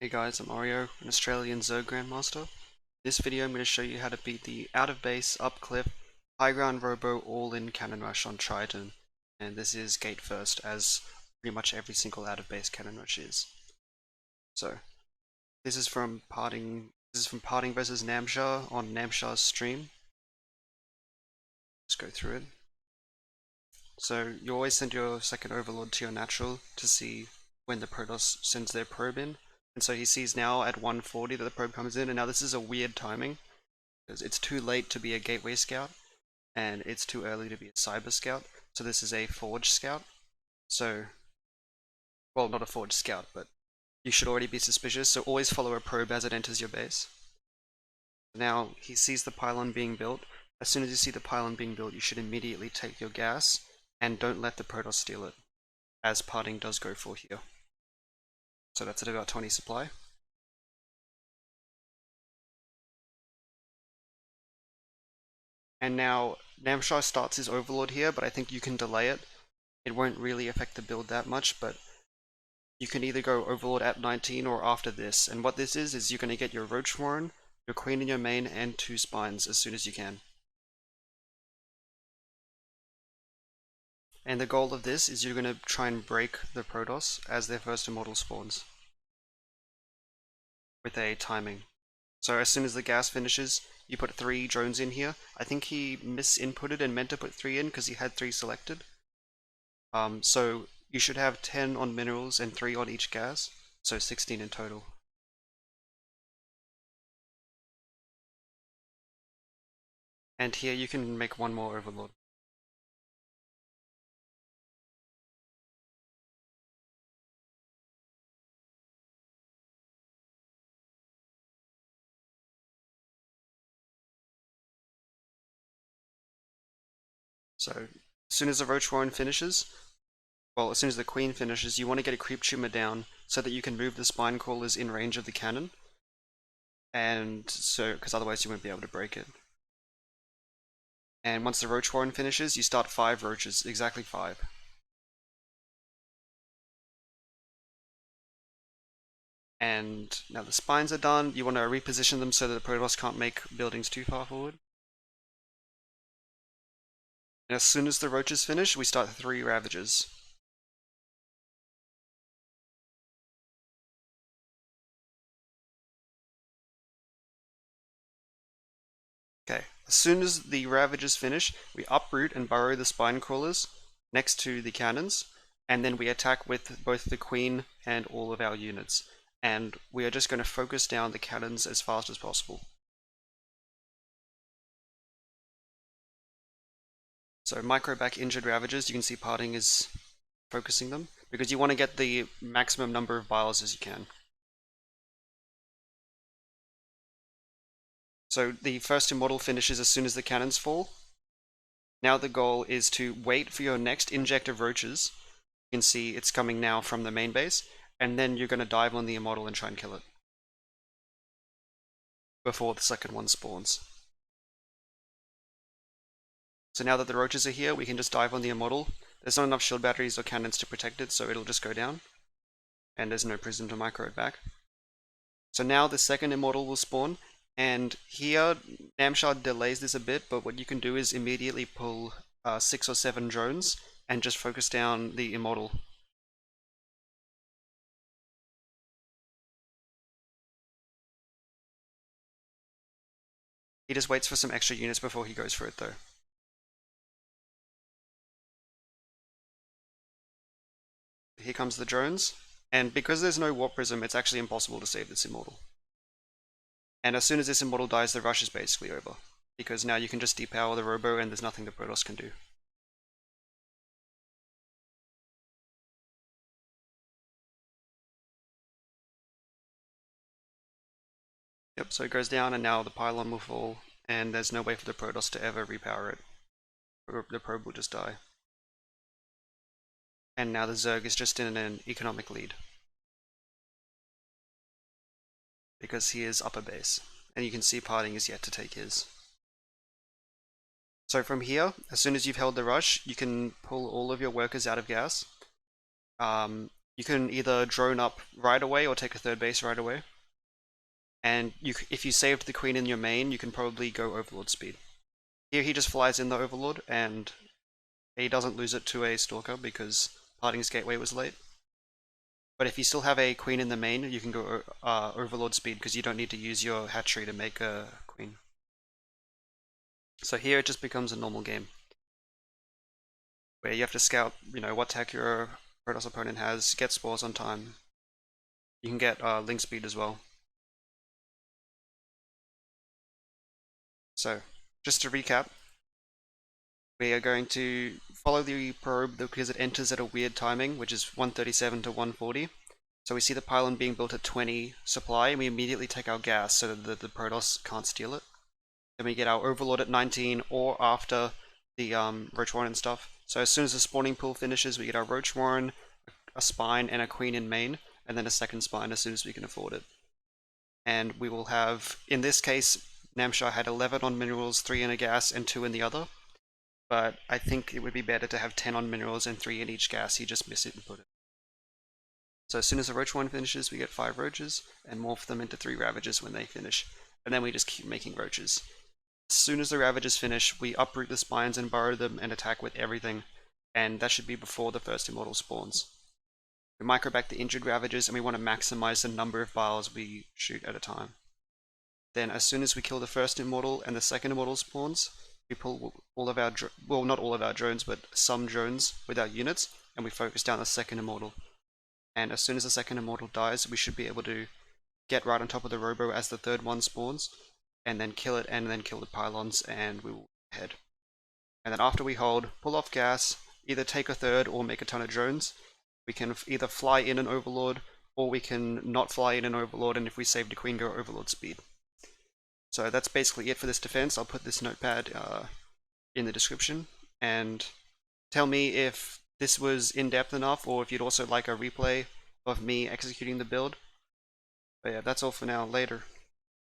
Hey guys, I'm Oreo, an Australian Zerg Grandmaster. This video I'm going to show you how to beat the out of base, up cliff, high ground robo all-in cannon rush on Triton. And this is gate first, as pretty much every single out of base cannon rush is. So, this is from Parting versus Namshar on Namshar's stream. Let's go through it. So, you always send your second overlord to your natural to see when the protoss sends their probe in. And so he sees now at 140 that the probe comes in, and now this is a weird timing, because it's too late to be a gateway scout, and it's too early to be a cyber scout, so this is a forge scout. So, well, not a forge scout, but you should already be suspicious, so always follow a probe as it enters your base. Now, he sees the pylon being built. As soon as you see the pylon being built, you should immediately take your gas, and don't let the protoss steal it, as Parting does go for here. So that's at about 20 supply. And now Namshar starts his overlord here, but I think you can delay it. It won't really affect the build that much, but you can either go overlord at 19 or after this. And what this is you're going to get your roach warren, your queen in your main, and 2 spines as soon as you can. And the goal of this is you're going to try and break the protoss as their first immortal spawns with a timing. So as soon as the gas finishes, you put 3 drones in here. I think he misinputted and meant to put 3 in because he had 3 selected. So you should have 10 on minerals and 3 on each gas, so 16 in total. And here you can make 1 more overlord. So as soon as the roach warren finishes, well, as soon as the queen finishes, you want to get a creep tumor down so that you can move the spine crawlers in range of the cannon. And so, because otherwise you won't be able to break it. And once the roach warren finishes, you start 5 roaches, exactly 5. And now the spines are done, you want to reposition them so that the protoss can't make buildings too far forward. And as soon as the roaches finish, we start 3 Ravagers. Okay, as soon as the Ravagers finish, we uproot and burrow the spine crawlers next to the cannons, and then we attack with both the queen and all of our units. And we are just going to focus down the cannons as fast as possible. So micro-back injured Ravagers, you can see Parting is focusing them, because you want to get the maximum number of BILES as you can. So the first immortal finishes as soon as the cannons fall. Now the goal is to wait for your next inject of roaches. You can see it's coming now from the main base, and then you're going to dive on the immortal and try and kill it before the second one spawns. So now that the roaches are here, we can just dive on the immortal. There's not enough shield batteries or cannons to protect it, so it'll just go down. And there's no prism to micro it back. So now the second immortal will spawn, and here Namshar delays this a bit, but what you can do is immediately pull 6 or 7 drones and just focus down the immortal. He just waits for some extra units before he goes for it though. Here comes the drones, and because there's no warp prism, it's actually impossible to save this immortal. And as soon as this immortal dies, the rush is basically over, because now you can just depower the robo and there's nothing the protoss can do. Yep, so it goes down and now the pylon will fall, and there's no way for the protoss to ever repower it. The probe will just die. And now the Zerg is just in an economic lead, because he is upper base, and you can see Parting is yet to take his. So from here, as soon as you've held the rush, you can pull all of your workers out of gas. you can either drone up right away or take a third base right away. And if you saved the queen in your main, you can probably go Overlord speed. Here he just flies in the Overlord, and he doesn't lose it to a Stalker because Parting's Gateway was late. But if you still have a queen in the main, you can go Overlord speed because you don't need to use your hatchery to make a queen. So here it just becomes a normal game, where you have to scout, what tech your Protoss opponent has, get spores on time. You can get link speed as well. So, just to recap, we are going to follow the probe because it enters at a weird timing, which is 137 to 140. So we see the pylon being built at 20 supply, and we immediately take our gas so that the Protoss can't steal it. Then we get our Overlord at 19 or after the Roach Warren and stuff. So as soon as the spawning pool finishes, we get our Roach Warren, a Spine, and a Queen in main, and then a second Spine as soon as we can afford it. And we will have, in this case, Namshar had 11 on minerals, 3 in a gas, and 2 in the other. But I think it would be better to have 10 on minerals and 3 in each gas. He just missed it and put it. So as soon as the Roach Warren finishes, we get 5 Roaches, and morph them into 3 Ravagers when they finish. And then we just keep making Roaches. As soon as the Ravagers finish, we uproot the Spines and burrow them and attack with everything. And that should be before the first Immortal spawns. We micro back the injured Ravagers, and we want to maximize the number of BILES we shoot at a time. Then as soon as we kill the first Immortal and the second Immortal spawns, we pull all of our, well, not all of our drones, but some drones with our units, and we focus down the second Immortal. And as soon as the second Immortal dies, we should be able to get right on top of the robo as the third one spawns, and then kill it, and then kill the pylons, and we will head. And then after we hold, pull off gas, either take a third or make a ton of drones. We can either fly in an Overlord, or we can not fly in an Overlord, and if we save the queen, go Overlord speed. So that's basically it for this defense. I'll put this notepad in the description, and tell me if this was in-depth enough, or if you'd also like a replay of me executing the build. But yeah, that's all for now. Later.